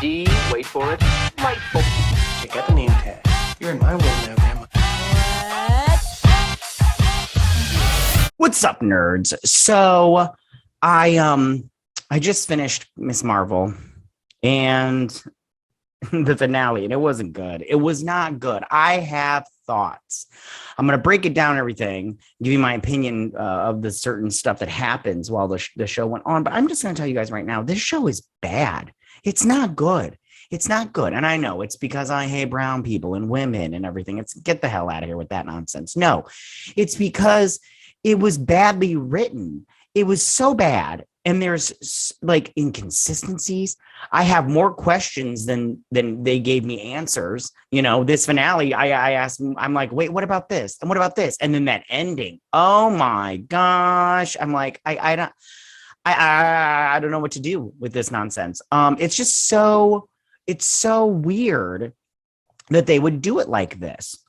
D, wait for it, delightful. Check out the name tag. You're in my world now, Grandma. What's up, nerds? So I just finished Miss Marvel and the finale, and it wasn't good. It was not good. I have thoughts. I'm going to break it down and everything, give you my opinion of the certain stuff that happens while the show went on. But I'm just going to tell you guys right now, this show is bad. It's not good. It's not good. And I know it's because I hate brown people and women and everything. It's get the hell out of here with that nonsense. No, it's because it was badly written. It was so bad. And there's like inconsistencies. I have more questions than they gave me answers. You know, this finale, I asked, I'm like, wait, what about this? And what about this? And then that ending. Oh my gosh. I'm like, I don't know what to do with this nonsense. It's just it's so weird that they would do it like this.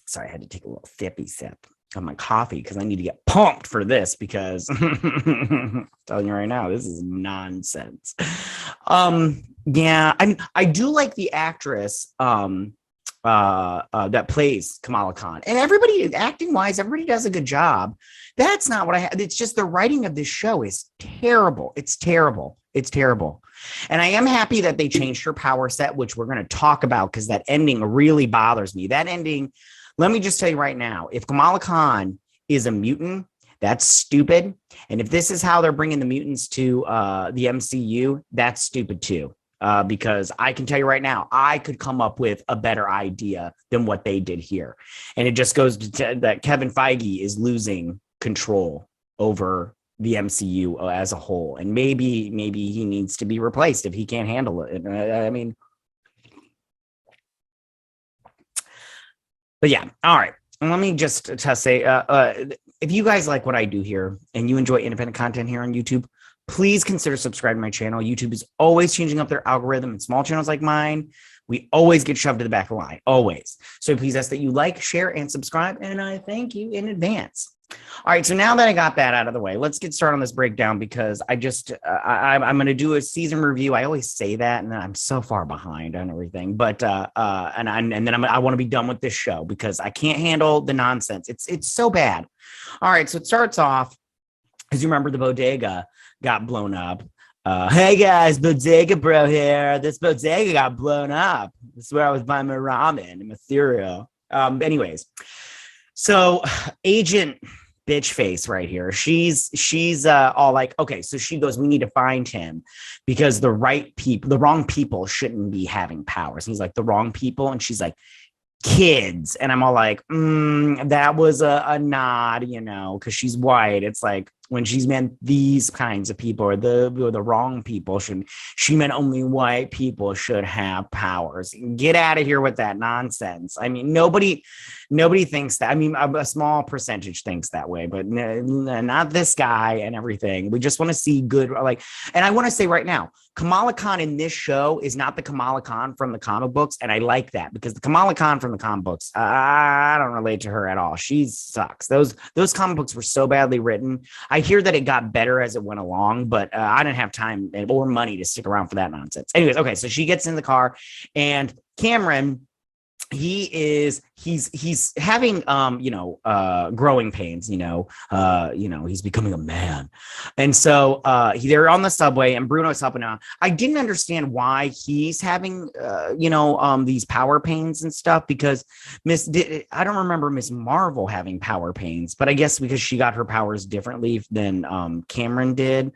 Sorry, I had to take a little sippy sip of my coffee because I need to get pumped for this because I'm telling you right now, this is nonsense. Yeah, I do like the actress that plays Kamala Khan, and everybody acting wise, everybody does a good job. That's not what I have. It's just the writing of this show is terrible. It's terrible. It's terrible. And I am happy that they changed her power set, which we're going to talk about because that ending really bothers me. That ending. Let me just tell you right now, if Kamala Khan is a mutant, that's stupid. And if this is how they're bringing the mutants to the MCU, that's stupid too. Because I can tell you right now, I could come up with a better idea than what they did here. And it just goes to that Kevin Feige is losing control over the MCU as a whole. And maybe he needs to be replaced if he can't handle it. I mean, but yeah, all right. Let me just say, if you guys like what I do here and you enjoy independent content here on YouTube, please consider subscribing to my channel. YouTube is always changing up their algorithm, and small channels like mine, we always get shoved to the back of the line, always. So please ask that you like, share, and subscribe, and I thank you in advance. All right, so now that I got that out of the way, let's get started on this breakdown because I'm going to do a season review. I always say that, and then I'm so far behind on everything. But and then I want to be done with this show because I can't handle the nonsense. It's so bad. All right, so it starts off, as you remember, the bodega got blown up. Hey guys, bodega bro here. This bodega got blown up. This is where I was buying my ramen and my cereal. Anyways. So Agent bitch face right here. She's all like, okay, so she goes, we need to find him because the wrong people shouldn't be having powers. And he's like, the wrong people. And she's like, kids. And I'm all like, that was a nod, you know, because she's white. It's like when she's meant these kinds of people or the wrong people she meant only white people should have powers. Get out of here with that nonsense. I mean, nobody thinks that. I mean, a small percentage thinks that way, but not this guy and everything. We just want to see good, like, and I want to say right now, Kamala Khan in this show is not the Kamala Khan from the comic books. And I like that because the Kamala Khan from the comic books, I don't relate to her at all. She sucks. Those comic books were so badly written. I hear that it got better as it went along, but I didn't have time or money to stick around for that nonsense. Anyways, okay, so she gets in the car and Cameron, he's having growing pains, he's becoming a man. And so they're on the subway and Bruno's helping out. I didn't understand why he's having these power pains and stuff because I don't remember Miss Marvel having power pains, but I guess because she got her powers differently than Cameron did.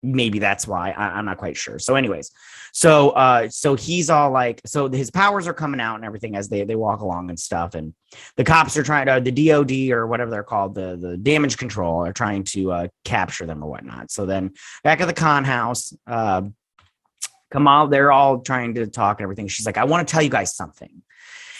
Maybe that's why. I'm not quite sure. So anyways, so he's all like, so his powers are coming out and everything as they walk along and stuff. And the cops are trying to, the DOD or whatever they're called, the damage control are trying to capture them or whatnot. So then back at the con house, Kamal, they're all trying to talk and everything. She's like, I want to tell you guys something.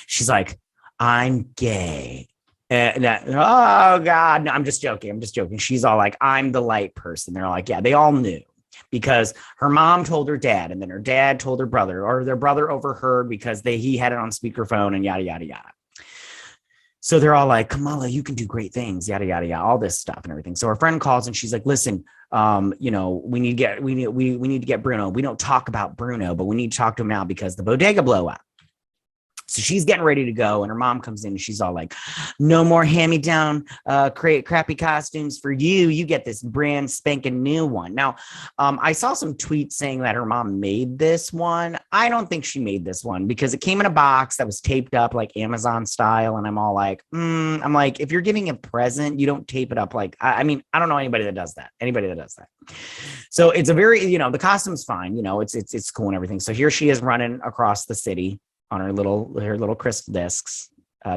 She's like, I'm gay. Oh God, no, I'm just joking. She's all like, I'm the light person. They're like, yeah, they all knew because her mom told her dad, and then her dad told her brother, or their brother overheard because he had it on speakerphone and yada, yada, yada. So they're all like, Kamala, you can do great things, yada, yada, yada, all this stuff and everything. So her friend calls and she's like, listen, we need to get Bruno. We don't talk about Bruno, but we need to talk to him now because the bodega blew up. So she's getting ready to go, and her mom comes in and she's all like, no more hand-me-down crappy costumes for you. You get this brand spanking new one. Now, I saw some tweets saying that her mom made this one. I don't think she made this one because it came in a box that was taped up like Amazon style. And I'm all like, I'm like, if you're giving a present, you don't tape it up. Like, I mean, I don't know anybody that does that. So it's a very, the costume's fine. It's cool and everything. So here she is running across the city on her little crisp discs.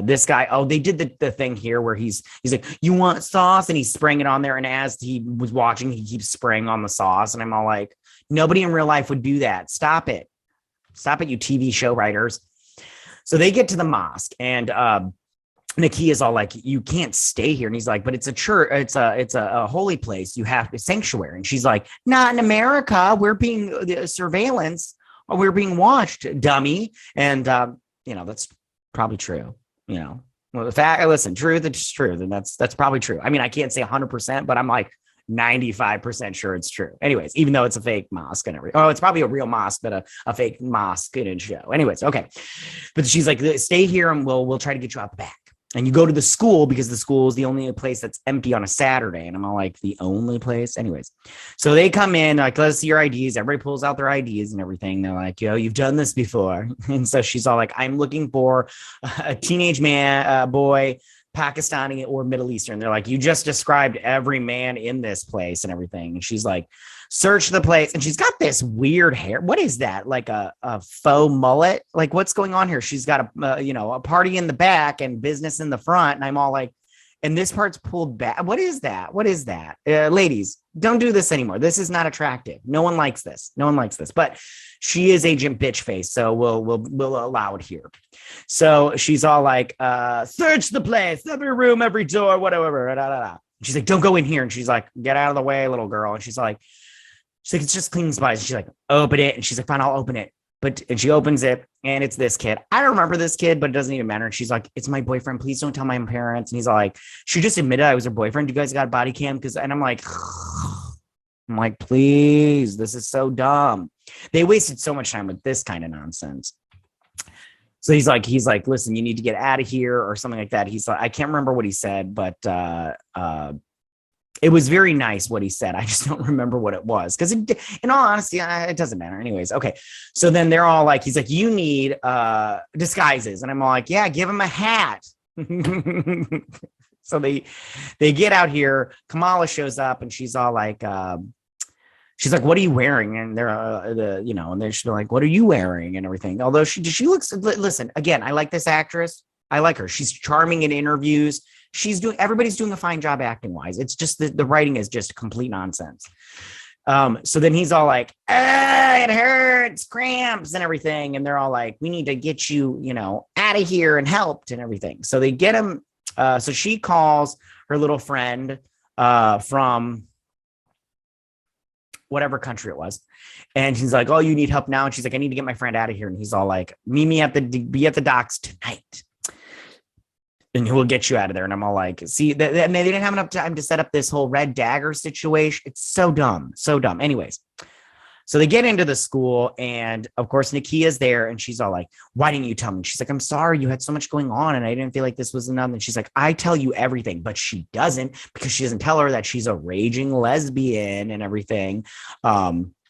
This guy, they did the thing here where he's like, you want sauce? And he's spraying it on there. And as he was watching, he keeps spraying on the sauce. And I'm all like, nobody in real life would do that. Stop it, you TV show writers. So they get to the mosque and Nakia is all like, you can't stay here. And he's like, but it's a church. It's a holy place. You have a sanctuary. And she's like, not in America. We're being surveillance. We're being watched, dummy. And, that's probably true. Well, the fact, listen, truth, it's true. Then that's probably true. I mean, I can't say 100%, but I'm like 95% sure it's true. Anyways, even though it's a fake mosque and everything. Oh, it's probably a real mosque, but a fake mosque in a show. Anyways, okay. But she's like, stay here and we'll try to get you out the back. And you go to the school because the school is the only place that's empty on a Saturday. And I'm all like, the only place? Anyways, so they come in, like, let's see your IDs. Everybody pulls out their IDs and everything. They're like, you've done this before. And so she's all like, I'm looking for a teenage man, boy, Pakistani or Middle Eastern. They're like, you just described every man in this place and everything. And she's like, search the place. And she's got this weird hair. What is that? Like a faux mullet? Like, what's going on here? She's got a party in the back and business in the front. And I'm all like, and this part's pulled back. What is that? Ladies, don't do this anymore. This is not attractive. No one likes this. But she is Agent Bitch Face. So we'll allow it here. So she's all like, search the place, every room, every door, whatever. She's like, don't go in here. And she's like, get out of the way, little girl. And she's like, it's just cleaning supplies. And she's like, open it. And she's like, fine, I'll open it. And she opens it and it's this kid. I don't remember this kid, but it doesn't even matter. And she's like, it's my boyfriend. Please don't tell my parents. And he's like, she just admitted I was her boyfriend. You guys got a body cam? And I'm like, please, this is so dumb. They wasted so much time with this kind of nonsense. So he's like, listen, you need to get out of here or something like that. He's like, I can't remember what he said, but it was very nice what he said. I just don't remember what it was. Because in all honesty, it doesn't matter. Anyways, okay. So then they're all like, he's like, you need disguises. And I'm all like, yeah, give him a hat. So they get out here. Kamala shows up and she's all like, she's like, what are you wearing? And they're, and they're just like, what are you wearing and everything. Although she looks, listen, again, I like this actress. I like her. She's charming in interviews. Everybody's doing a fine job acting wise. It's just the writing is just complete nonsense. So then he's all like, it hurts, cramps and everything. And they're all like, we need to get you, out of here and helped and everything. So they get him. So she calls her little friend from whatever country it was. And she's like, oh, you need help now. And she's like, I need to get my friend out of here. And he's all like, meet me be at the docks tonight. And we'll get you out of there. And I'm all like, see, they didn't have enough time to set up this whole red dagger situation. It's so dumb. Anyways, so they get into the school and of course, Nakia's there and she's all like, why didn't you tell me? She's like, I'm sorry. You had so much going on and I didn't feel like this was enough. And she's like, I tell you everything, but she doesn't because she doesn't tell her that she's a raging lesbian and everything.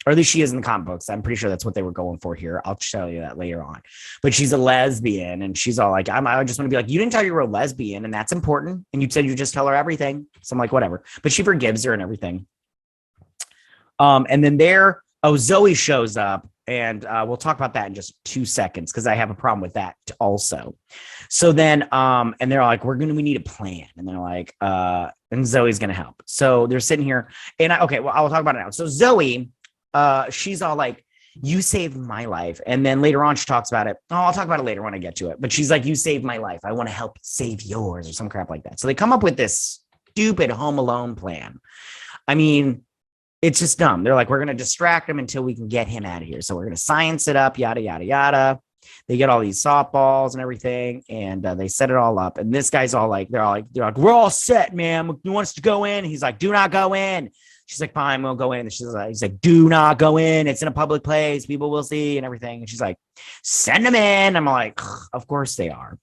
Or at least she is in the comic books. I'm pretty sure that's what they were going for here. I'll tell you that later on. But she's a lesbian and she's all like, I just want to be like, you didn't tell you were a lesbian and that's important. And you said you just tell her everything. So I'm like, whatever. But she forgives her and everything. And then Zoe shows up and we'll talk about that in just 2 seconds because I have a problem with that also. So then, and they're like, we need a plan. And they're like, and Zoe's going to help. So they're sitting here and I'll talk about it now. So Zoe, she's all like, you saved my life. And then later on, she talks about it. Oh, I'll talk about it later when I get to it. But she's like, you saved my life. I want to help save yours or some crap like that. So they come up with this stupid Home Alone plan. I mean, it's just dumb. They're like, we're going to distract him until we can get him out of here. So we're going to science it up, yada, yada, yada. they get all these softballs and everything, and they set it all up. And this guy's all like, they're like, we're all set, man. You want us to go in? He's like, do not go in. She's like, fine, we'll go in. And he's like, do not go in. It's in a public place. People will see and everything. And she's like, send them in. I'm like, of course they are.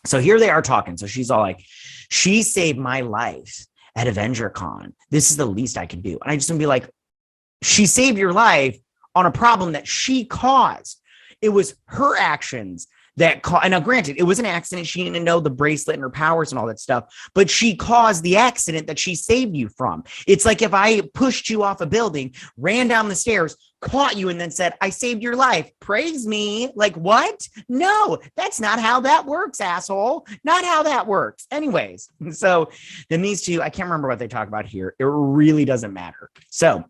So here they are talking. So she's all like, she saved my life at AvengerCon. This is the least I can do. And I just want to be like, she saved your life on a problem that she caused. It was her actions that caused, and now granted, it was an accident. She didn't know the bracelet and her powers and all that stuff, but she caused the accident that she saved you from. It's like if I pushed you off a building, ran down the stairs, caught you, and then said, I saved your life. Praise me. Like, what? No, that's not how that works, asshole. Not how that works. Anyways, so then these two, I can't remember what they talk about here. It really doesn't matter. So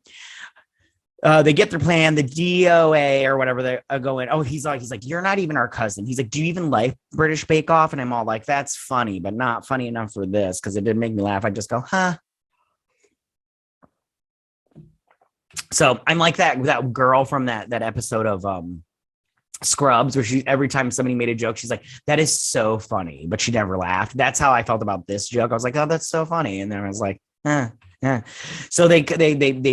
they get their plan, the DOA or whatever, they go in. Oh, he's like, you're not even our cousin. He's like, do you even like British Bake Off? And I'm all like, that's funny, but not funny enough for this, because it didn't make me laugh. I just go, huh? So I'm like that girl from that episode of Scrubs, where she, every time somebody made a joke, she's like, that is so funny, but she never laughed. That's how I felt about this joke. I was like, oh, that's so funny. And then I was like, yeah. So they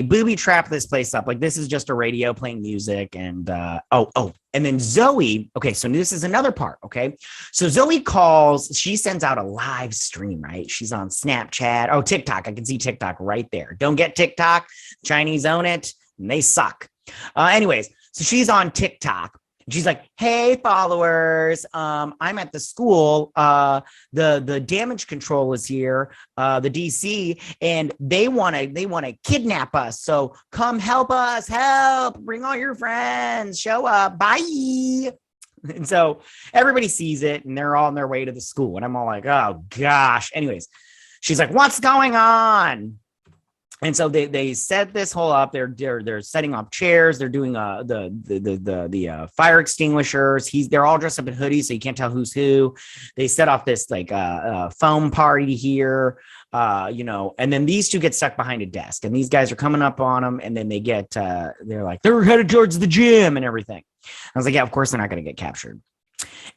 booby trap this place up. Like, this is just a radio playing music. And and then Zoe. Okay, so this is another part. Okay, so Zoe calls. She sends out a live stream. Right, she's on Snapchat. Oh, TikTok. I can see TikTok right there. Don't get TikTok. Chinese own it, and they suck. Anyways, so she's on TikTok. She's like, hey, followers, I'm at the school. The damage control is here, the DC, and they want to kidnap us. So come help us, bring all your friends, show up, bye. And so everybody sees it, and they're all on their way to the school. And I'm all like, oh gosh. Anyways, she's like, what's going on? And so they set this whole up. They're setting up chairs. They're doing the fire extinguishers. They're all dressed up in hoodies, so you can't tell who's who. They set off this like foam party here, and then these two get stuck behind a desk, and these guys are coming up on them, and then they're headed towards the gym and everything. I was like, yeah, of course they're not going to get captured.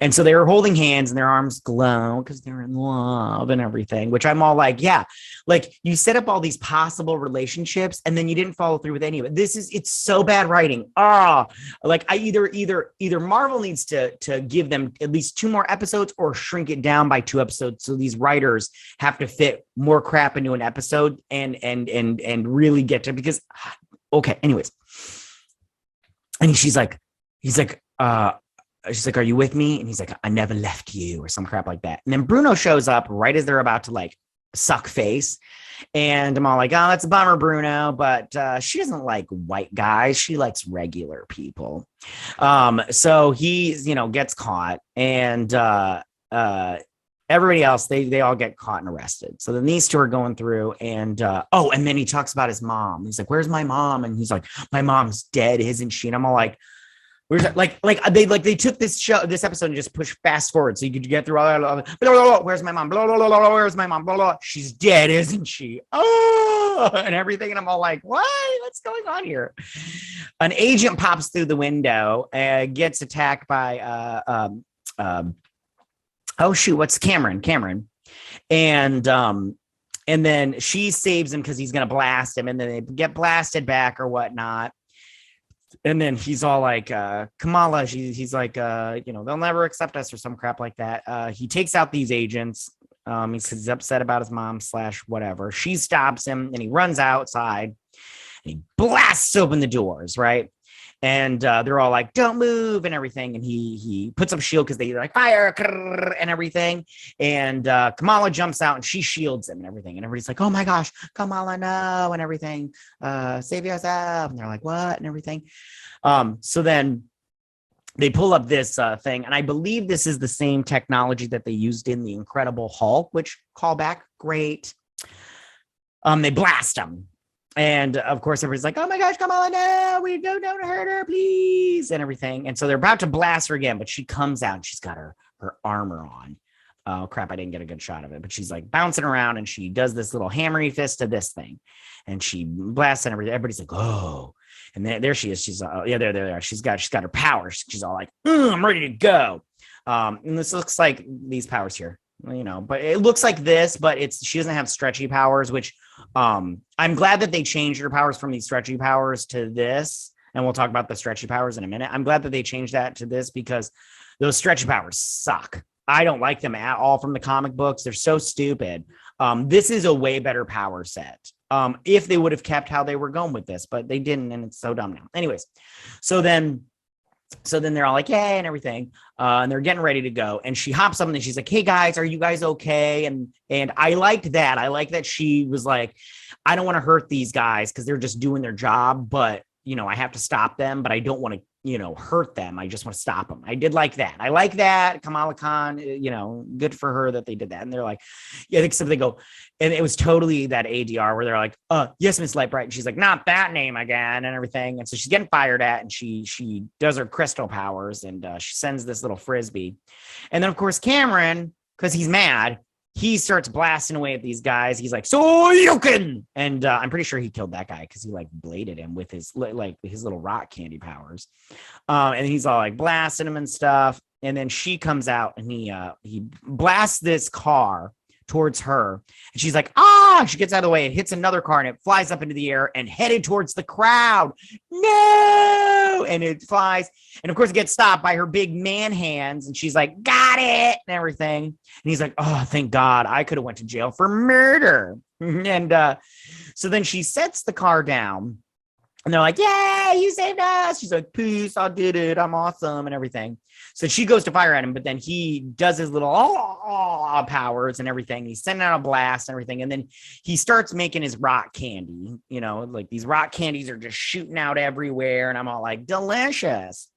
And so they were holding hands and their arms glow because they're in love and everything, which I'm all like, yeah, like you set up all these possible relationships and then you didn't follow through with any of it. It's so bad writing. Like I either Marvel needs to give them at least 2 more episodes or shrink it down by 2 episodes. So these writers have to fit more crap into an episode and really get to, because, okay. Anyways. And she's like, are you with me? And he's like, I never left you, or some crap like that. And then Bruno shows up right as they're about to like suck face. And I'm all like, oh, that's a bummer, Bruno. But she doesn't like white guys. She likes regular people. So he, gets caught, and everybody else, they all get caught and arrested. So then these two are going through, and and then he talks about his mom. He's like, where's my mom? And he's like, my mom's dead, isn't she? And I'm all like, where's that? Like they took this episode and just pushed fast forward so you could get through all that. Blah, blah, blah, where's my mom? Blah, blah, blah, blah, where's my mom? Blah, blah, she's dead, isn't she? Oh, and everything. And I'm all like, what? What's going on here? An agent pops through the window, gets attacked by what's Cameron? And then she saves him because he's gonna blast him, and then they get blasted back or whatnot. And then he's all like, Kamala, he's like, they'll never accept us or some crap like that. He takes out these agents. He's upset about his mom / whatever. She stops him and he runs outside and he blasts open the doors, right? And they're all like, don't move and everything. And he puts up a shield because they like fire and everything. And Kamala jumps out and she shields him and everything. And everybody's like, oh my gosh, Kamala, no, and everything. Save yourself. And they're like, what? And everything. So then they pull up this thing. And I believe this is the same technology that they used in The Incredible Hulk, which callback, great. They blast him. And of course, everybody's like, oh my gosh, Kamala, no, we don't hurt her, please, and everything. And so they're about to blast her again, but she comes out and she's got her armor on. Oh crap, I didn't get a good shot of it, but she's like bouncing around and she does this little hammery fist to this thing and she blasts and everything. Everybody's like, oh. And there she is. She's there. She's got her powers. She's all like, I'm ready to go. And this looks like these powers here, but it looks like this, but she doesn't have stretchy powers, which I'm glad that they changed her powers from these stretchy powers to this. And we'll talk about the stretchy powers in a minute. I'm glad that they changed that to this because those stretchy powers suck. I don't like them at all from the comic books. They're so stupid. This is a way better power set. If they would have kept how they were going with this, but they didn't, and it's so dumb now. Anyways, so then they're all like, yay, and everything. And they're getting ready to go. And she hops up and she's like, hey guys, are you guys okay? And I liked that. I like that she was like, I don't want to hurt these guys because they're just doing their job, but I have to stop them, but I don't want to, hurt them. I just want to stop them. I did like that. I like that. Kamala Khan, good for her that they did that. And they're like, yeah, except they go, and it was totally that ADR where they're like, yes, Miss Lightbright. And she's like, not that name again and everything. And so she's getting fired at and she does her crystal powers and she sends this little Frisbee. And then of course, Cameron, because he's mad, he starts blasting away at these guys. He's like, so you can, and I'm pretty sure he killed that guy because he like bladed him with his little rock candy powers. And he's all like blasting him and stuff. And then she comes out and he blasts this car towards her. And she's like, she gets out of the way and hits another car and it flies up into the air and headed towards the crowd. No! And it flies. And of course it gets stopped by her big man hands. And she's like, got it! And everything. And he's like, oh, thank God. I could have went to jail for murder. And so then she sets the car down. And they're like, yay, you saved us. She's like, peace, I did it. I'm awesome and everything. So she goes to fire at him, but then he does his little powers and everything. He's sending out a blast and everything. And then he starts making his rock candy. Like these rock candies are just shooting out everywhere. And I'm all like, delicious.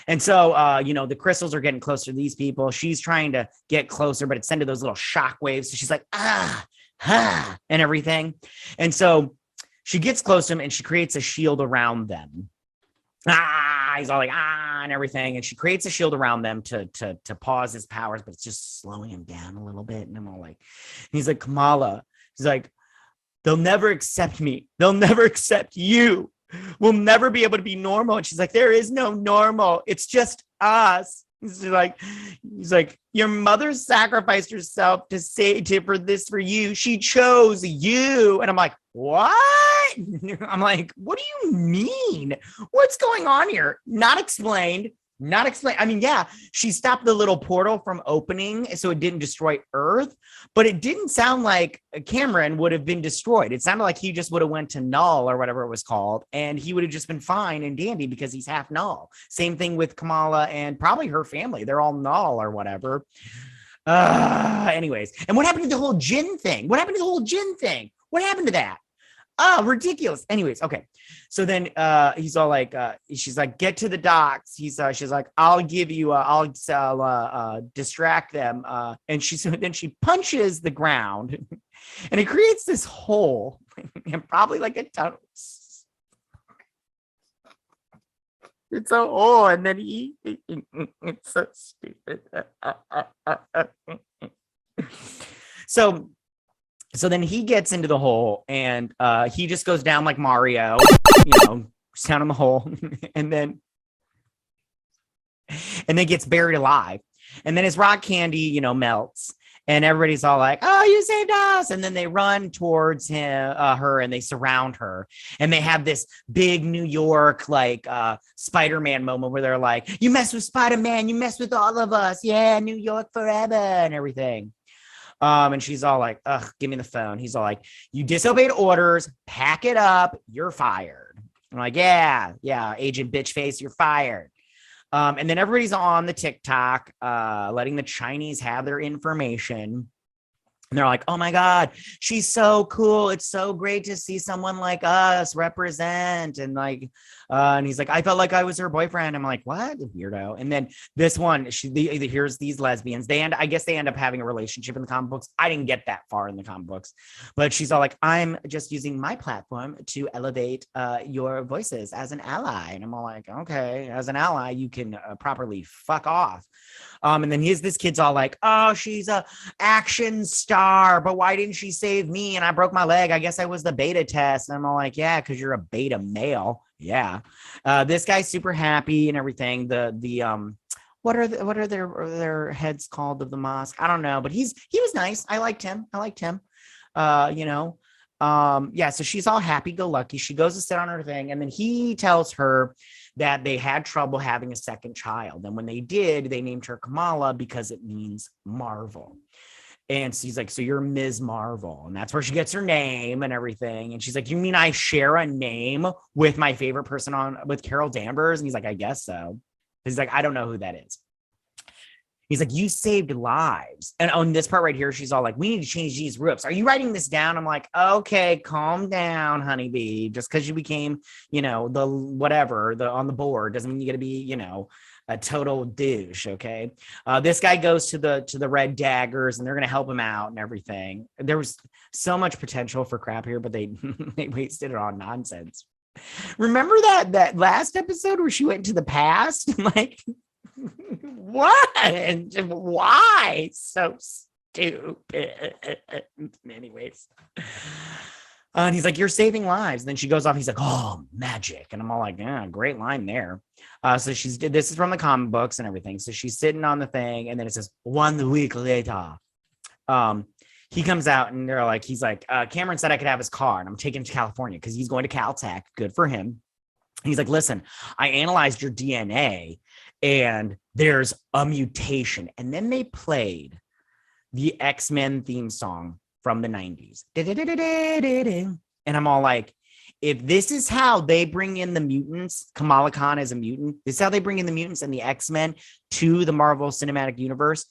And so, the crystals are getting closer to these people. She's trying to get closer, but it's sending those little shock waves. So she's like, and everything. And so she gets close to him and she creates a shield around them. He's all like, and everything. And she creates a shield around them to pause his powers, but it's just slowing him down a little bit. And I'm all like, he's like, Kamala, he's like, they'll never accept me. They'll never accept you. We'll never be able to be normal. And she's like, there is no normal. It's just us. He's like, your mother sacrificed herself for you. She chose you. And I'm like, what? I'm like, what do you mean? What's going on here? Not explained. I mean, yeah, she stopped the little portal from opening so it didn't destroy Earth, but it didn't sound like Cameron would have been destroyed. It sounded like he just would have went to null or whatever it was called, and he would have just been fine and dandy because he's half null. Same thing with Kamala and probably her family. They're all null or whatever. Anyways, and what happened to the whole Jinn thing? What happened to that? Oh, ridiculous. Anyways, okay. So then he's all like, she's like, get to the docks. She's like, I'll give you, I'll distract them. And then she punches the ground and it creates this hole and probably like a tunnel. It's a hole. And then it's so stupid. So then he gets into the hole and he just goes down like Mario, down in the hole and then gets buried alive. And then his rock candy, melts and everybody's all like, oh, you saved us. And then they run towards her and they surround her. And they have this big New York, like Spider-Man moment where they're like, you mess with Spider-Man, you mess with all of us. Yeah, New York forever and everything. And she's all like, ugh, give me the phone. He's all like, you disobeyed orders, pack it up, you're fired. I'm like, yeah, agent bitch face, you're fired. And then everybody's on the TikTok, letting the Chinese have their information. And they're like, oh my God, she's so cool. It's so great to see someone like us represent. And like, and he's like, I felt like I was her boyfriend. I'm like, what? Weirdo. And then this one, here's these lesbians. I guess they end up having a relationship in the comic books. I didn't get that far in the comic books, but she's all like, I'm just using my platform to elevate your voices as an ally. And I'm all like, okay, as an ally, you can properly fuck off. And then this kid's all like, oh, she's a action star, but why didn't she save me? And I broke my leg. I guess I was the beta test. And I'm all like, yeah, because you're a beta male. Yeah. This guy's super happy and everything. What are their heads called of the mosque? I don't know, but he was nice. I liked him. You know. Yeah, so she's all happy go lucky. She goes to sit on her thing, and then he tells her that they had trouble having a second child. And when they did, they named her Kamala because it means Marvel. And she's like, so you're Ms. Marvel. And that's where she gets her name and everything. And she's like, you mean I share a name with my favorite person with Carol Danvers? And he's like, I guess so. He's like, I don't know who that is. He's like, you saved lives. And on this part right here, she's all like, we need to change these roofs. Are you writing this down? I'm like, okay, calm down, honeybee. Just because you became, the whatever, on the board doesn't mean you got to be, a total douche. Okay. This guy goes to the Red Daggers and they're going to help him out and everything. There was so much potential for crap here, but they they wasted it on nonsense. Remember that last episode where she went to the past? Like, what? Why? So stupid. Anyways. And he's like, you're saving lives. And then she goes off. He's like, oh, magic. And I'm all like, yeah, great line there. So this is from the comic books and everything. So she's sitting on the thing. And then it says 1 week later. He comes out and he's like, Cameron said I could have his car and I'm taking him to California because he's going to Caltech. Good for him. And he's like, listen, I analyzed your DNA and there's a mutation. And then they played the X-Men theme song from the 90s. And I'm all like, if this is how they bring in the mutants, Kamala Khan is a mutant, this is how they bring in the mutants and the X-Men to the Marvel Cinematic Universe,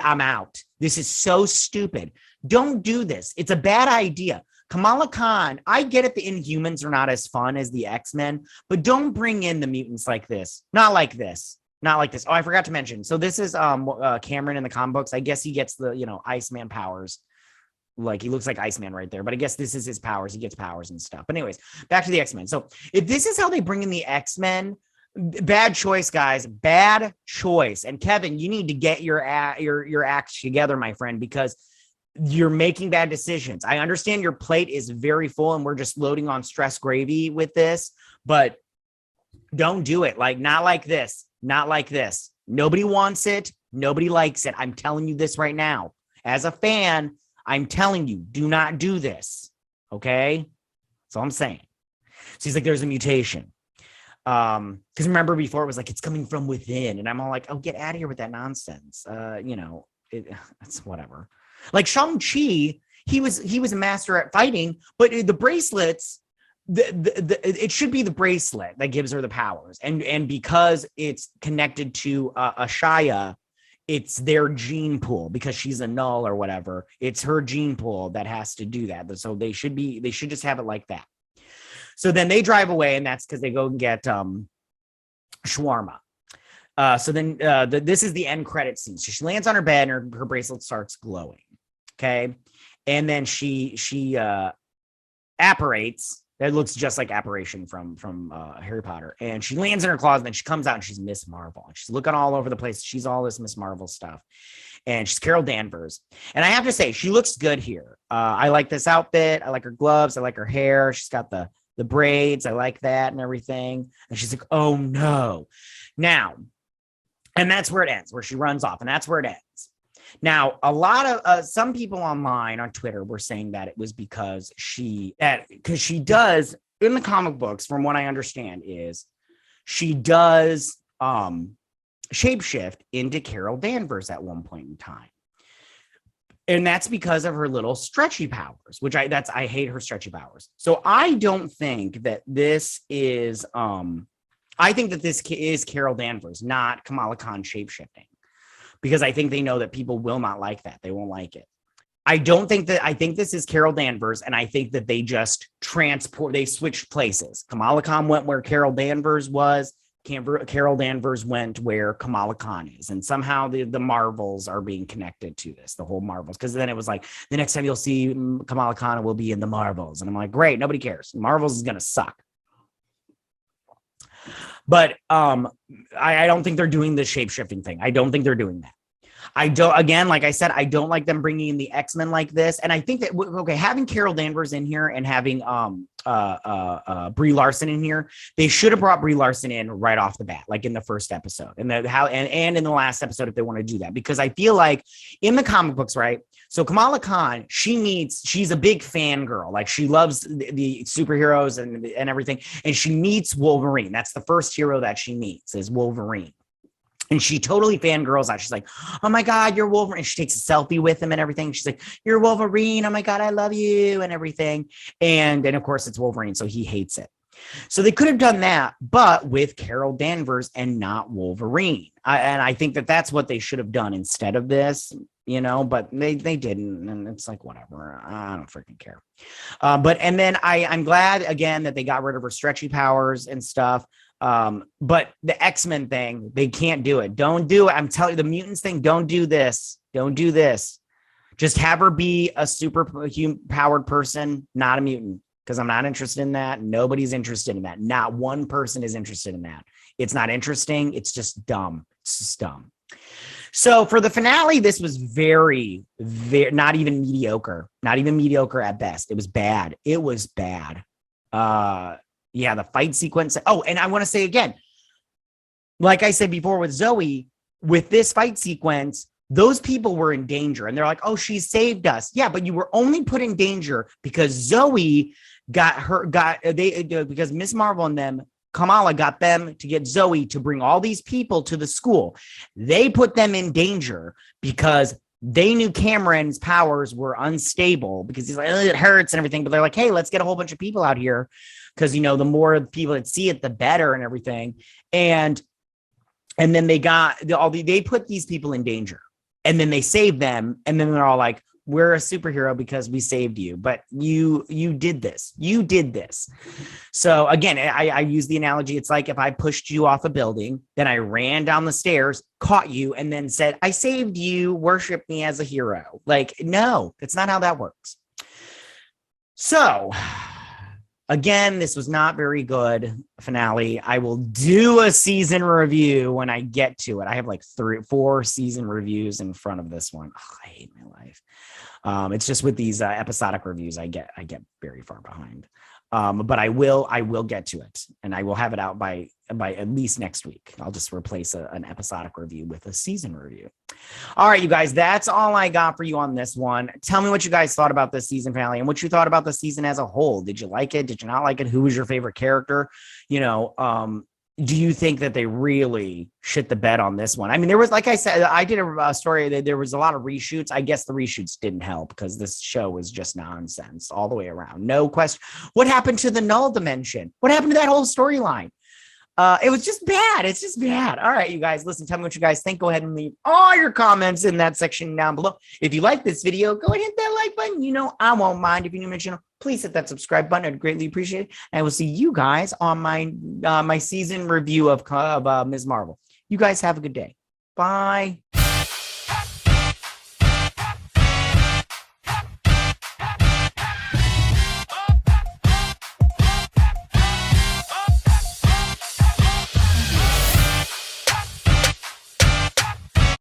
I'm out. This is so stupid. Don't do this. It's a bad idea. Kamala Khan, I get it. The Inhumans are not as fun as the X-Men, but don't bring in the mutants like this. Not like this. Not like this. Oh, I forgot to mention. So this is Cameron in the comic books. I guess he gets the, Iceman powers. Like he looks like Iceman right there, but I guess this is his powers. He gets powers and stuff. But anyways, back to the X-Men. So if this is how they bring in the X-Men, bad choice, guys. Bad choice. And Kevin, you need to get your act together, my friend, because you're making bad decisions. I understand your plate is very full and we're just loading on stress gravy with this, but don't do it. Like, not like this. Not like this. Nobody wants it. Nobody likes it. I'm telling you this right now. As a fan, I'm telling you, do not do this. Okay? That's all I'm saying. So he's like, there's a mutation. Because remember before it was like, it's coming from within. And I'm all like, oh, get out of here with that nonsense. It's whatever. Like Shang-Chi, he was a master at fighting, but the bracelets, it should be the bracelet that gives her the powers. And because it's connected to Ashaya, it's their gene pool because she's a null or whatever. It's her gene pool that has to do that. So they should just have it like that. So then they drive away, and that's because they go and get shawarma. So then this is the end credit scene. So she lands on her bed and her bracelet starts glowing. Okay. And then she apparates. That looks just like apparition from Harry Potter. And she lands in her closet, and then she comes out and she's Miss Marvel. And she's looking all over the place. She's all this Miss Marvel stuff. And she's Carol Danvers. And I have to say, she looks good here. I like this outfit. I like her gloves. I like her hair. She's got the braids. I like that and everything. And she's like, oh no. Now, and that's where it ends, where she runs off. And that's where it ends. Now, a lot of some people online on Twitter were saying that it was because she does in the comic books, from what I understand, is she does shapeshift into Carol Danvers at one point in time. And that's because of her little stretchy powers, which I hate her stretchy powers. So I don't think that this is I think that this is Carol Danvers, not Kamala Khan shapeshifting. Because I think they know that people will not like that. They won't like it. I think this is Carol Danvers, and I think that they just they switched places. Kamala Khan went where Carol Danvers was. Carol Danvers went where Kamala Khan is. And somehow the Marvels are being connected to this, the whole Marvels. Because then it was like, the next time you'll see Kamala Khan will be in the Marvels. And I'm like, great, nobody cares. Marvels is going to suck. But I don't think they're doing the shape-shifting thing. I don't think they're doing that. I don't, again, like I said, I don't like them bringing in the X-Men like this. And I think that, okay, having Carol Danvers in here and having Brie Larson in here, they should have brought Brie Larson in right off the bat, like in the first episode and and in the last episode, if they want to do that, because I feel like in the comic books, right? So Kamala Khan, she's a big fangirl. Like she loves the superheroes and everything. And she meets Wolverine. That's the first hero that she meets is Wolverine. And she totally fangirls out. She's like, oh my God, you're Wolverine. And she takes a selfie with him and everything. She's like, you're Wolverine. Oh my God, I love you and everything. And of course it's Wolverine. So he hates it. So they could have done that, but with Carol Danvers and not Wolverine. And I think that that's what they should have done instead of this, but they didn't. And it's like, whatever. I don't freaking care. And then I'm glad again that they got rid of her stretchy powers and stuff. But the X-Men thing, they can't do it. Don't do it. I'm telling you, the mutants thing, don't do this. Don't do this. Just have her be a super powered person, not a mutant, because I'm not interested in that. Nobody's interested in that. Not one person is interested in that. It's not interesting. It's just dumb. It's just dumb. So for the finale, this was very, very, not even mediocre at best. It was bad. It was bad. Yeah, the fight sequence. Oh, and I want to say again, like I said before with Zoe, with this fight sequence, those people were in danger. And they're like, oh, she saved us. Yeah, but you were only put in danger because Zoe because Miss Marvel and them, Kamala got them to get Zoe to bring all these people to the school. They put them in danger because they knew Cameron's powers were unstable because he's like, it hurts and everything. But they're like, hey, let's get a whole bunch of people out here. Because, the more people that see it, the better and everything. And then they put these people in danger and then they saved them. And then they're all like, we're a superhero because we saved you. But you did this. You did this. So again, I use the analogy. It's like if I pushed you off a building, then I ran down the stairs, caught you, and then said, I saved you, worship me as a hero. Like, no, that's not how that works. So again, this was not very good finale. I will do a season review when I get to it. I have like 4 season reviews in front of this one. Oh, I hate my life. It's just with these episodic reviews, I get very far behind. But I will get to it, and I will have it out by at least next week. I'll just replace an episodic review with a season review. All right, you guys, that's all I got for you on this one. Tell me what you guys thought about this season finale and what you thought about the season as a whole. Did you like it? Did you not like it? Who was your favorite character? Do you think that they really shit the bed on this one? I mean, there was, like I said, I did a story that there was a lot of reshoots. I guess the reshoots didn't help because this show was just nonsense all the way around. No question. What happened to the null dimension? What happened to that whole storyline? It was just bad. It's just bad. All right, you guys, listen, tell me what you guys think. Go ahead and leave all your comments in that section down below. If you like this video, go ahead and hit that like button. I won't mind. If you're new to my channel, please hit that subscribe button. I'd greatly appreciate it. And I will see you guys on my season review of Ms. Marvel. You guys have a good day. Bye.